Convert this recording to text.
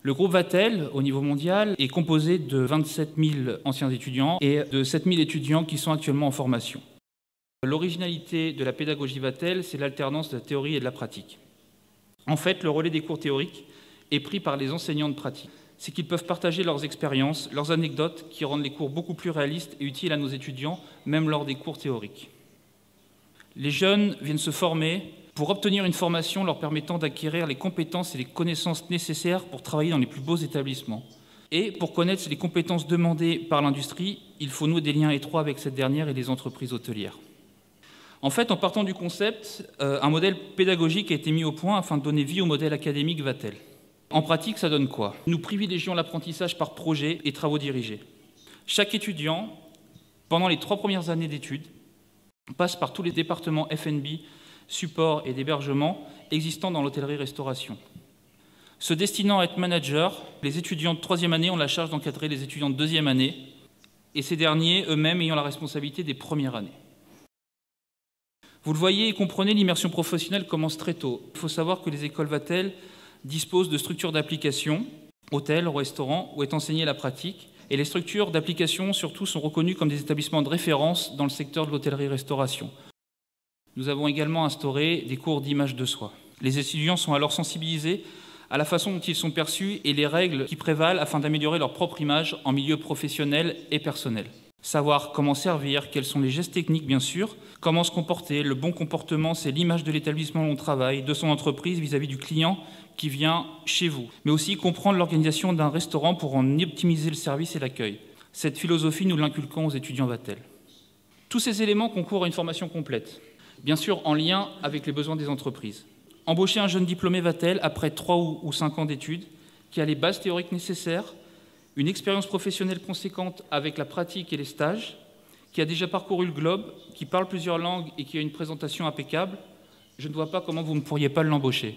Le groupe Vatel, au niveau mondial, est composé de 27 000 anciens étudiants et de 7 000 étudiants qui sont actuellement en formation. L'originalité de la pédagogie Vatel, c'est l'alternance de la théorie et de la pratique. En fait, le relais des cours théoriques est pris par les enseignants de pratique. C'est qu'ils peuvent partager leurs expériences, leurs anecdotes, qui rendent les cours beaucoup plus réalistes et utiles à nos étudiants, même lors des cours théoriques. Les jeunes viennent se former pour obtenir une formation leur permettant d'acquérir les compétences et les connaissances nécessaires pour travailler dans les plus beaux établissements. Et pour connaître les compétences demandées par l'industrie, il faut nouer des liens étroits avec cette dernière et les entreprises hôtelières. En fait, en partant du concept, un modèle pédagogique a été mis au point afin de donner vie au modèle académique Vatel. En pratique, ça donne quoi? Nous privilégions l'apprentissage par projet et travaux dirigés. Chaque étudiant, pendant les 3 premières années d'études, passe par tous les départements F&B, support et d'hébergement existants dans l'hôtellerie-restauration. Se destinant à être manager, les étudiants de 3e année ont la charge d'encadrer les étudiants de 2e année, et ces derniers eux-mêmes ayant la responsabilité des premières années. Vous le voyez et comprenez, l'immersion professionnelle commence très tôt. Il faut savoir que les écoles Vatel disposent de structures d'application, hôtels, restaurants, où est enseignée la pratique, et les structures d'application surtout sont reconnues comme des établissements de référence dans le secteur de l'hôtellerie-restauration. Nous avons également instauré des cours d'image de soi. Les étudiants sont alors sensibilisés à la façon dont ils sont perçus et les règles qui prévalent afin d'améliorer leur propre image en milieu professionnel et personnel. Savoir comment servir, quels sont les gestes techniques bien sûr, comment se comporter, le bon comportement, c'est l'image de l'établissement où on travaille, de son entreprise vis-à-vis du client qui vient chez vous. Mais aussi comprendre l'organisation d'un restaurant pour en optimiser le service et l'accueil. Cette philosophie, nous l'inculquons aux étudiants Vatel. Tous ces éléments concourent à une formation complète, bien sûr en lien avec les besoins des entreprises. Embaucher un jeune diplômé Vatel après 3 ou 5 ans d'études, qui a les bases théoriques nécessaires, une expérience professionnelle conséquente avec la pratique et les stages, qui a déjà parcouru le globe, qui parle plusieurs langues et qui a une présentation impeccable, je ne vois pas comment vous ne pourriez pas l'embaucher.